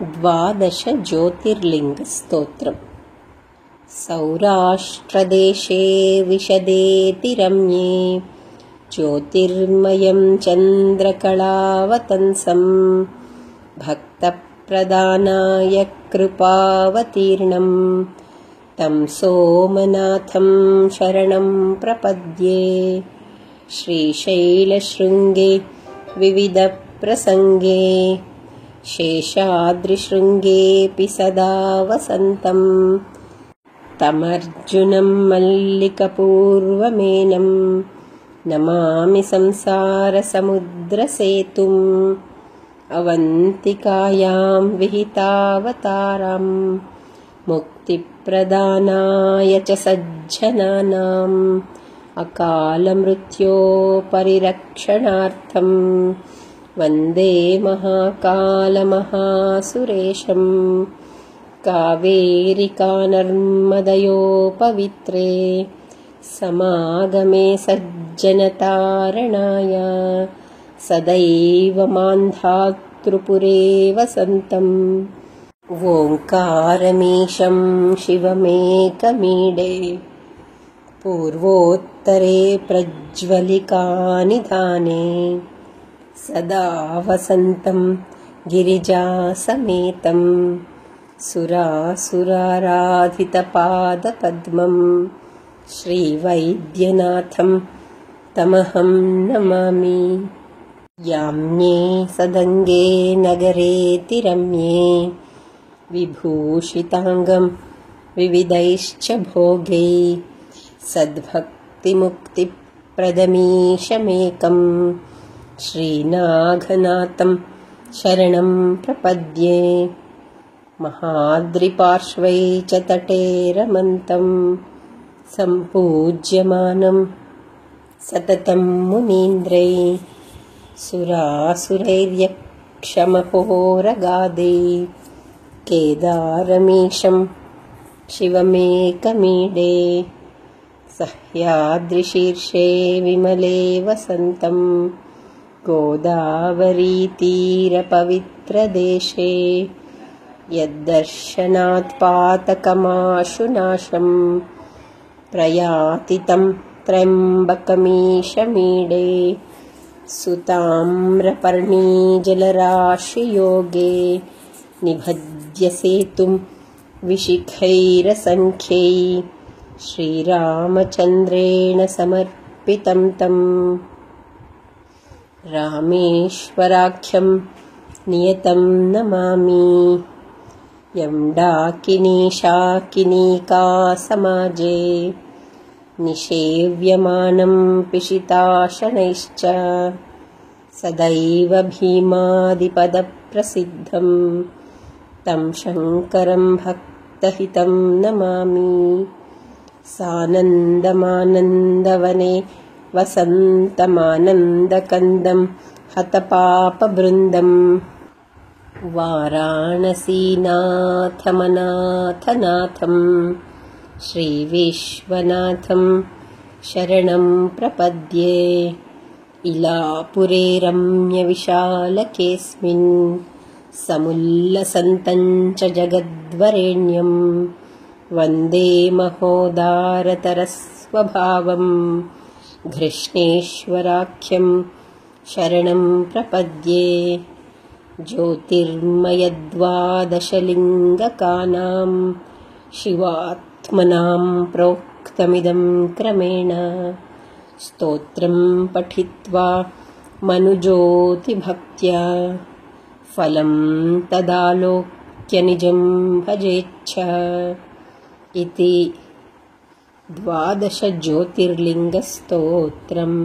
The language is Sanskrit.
द्वादश ज्योतिर्लिङ्गस्तोत्रम्। सौराष्ट्रदेशे विशदेति रम्ये ज्योतिर्मयं चन्द्रकलावतंसं भक्तप्रदानाय कृपावतीर्णं तं सोमनाथं शरणं प्रपद्ये। श्रीशैलशृङ्गे विविधप्रसङ्गे शेषाद्रिशृङ्गेऽपि सदा वसन्तं तमर्जुनं मल्लिकपूर्वमेनं नमामि संसारसमुद्रसेतुम्। अवन्तिकायां विहितावतारां मुक्तिप्रदानाय च सज्जनानां अकालमृत्योपरिरक्षणार्थं वन्दे महाकालमहासुरेशं। कावेरिकानर्मदयोपवित्रे समागमे सज्जनतारणाय सदैव मान्धातृपुरे वसन्तम्। ओङ्कारमीशं शिवमेकमीडे पूर्वोत्तरे प्रज्वलिकानिधाने सदा वसन्तं गिरिजासमेतं सुरासुराराधितपादपद्मं श्रीवैद्यनाथं तमहं नमामि। याम्ये सदङ्गे नगरेति रम्ये विभूषिताङ्गं विविधैश्च भोगै सद्भक्तिमुक्तिप्रदमीशमेकं श्रीनागनाथं शरणं प्रपद्ये। महाद्रिपार्श्वे च तटे रमन्तं सम्पूज्यमानं सततं मुनीन्द्रै सुरासुरैर्यक्षमहोरगादे केदारमीशं शिवमेकमीडे सह्याद्रिशीर्षे विमले वसन्तं गोदावरीतीरपवित्रदेशे यद्दर्शनात् पातकमाशुनाशं प्रयाति तं त्र्यम्बकमीशमीडे। सुताम्रपर्णीजलराशियोगे निभज्यसेतुं विशिखैरसङ्ख्यै श्रीरामचन्द्रेण समर्पितं तं रामेश्वराख्यं नियतं नमामि। यं डाकिनी शाकिनीका समाजे निषेव्यमानं पिशिताशनैश्च सदैव भीमादिपदप्रसिद्धं तं शङ्करं भक्तहितं नमामि। सानन्दमानन्दवने वसन्तमानन्दकन्दं हतपापबृन्दं वाराणसीनाथमनाथनाथं श्रीविश्वनाथं शरणं प्रपद्ये। इलापुरे रम्यविशालकेऽस्मिन् समुल्लसन्तं च जगद्वरेण्यं वन्दे महोदारतरस्वभावं घृष्णेश्वराख्यं शरणं प्रपद्ये। ज्योतिर्मयद्वादशलिङ्गकानां शिवात्मनां प्रोक्तमिदं क्रमेण स्तोत्रं पठित्वा मनुज्योतिभक्त्या फलं तदालोक्य निजं भजेच्छ इति 12 ज्योतिर्लिङ्गस्तोत्रम्।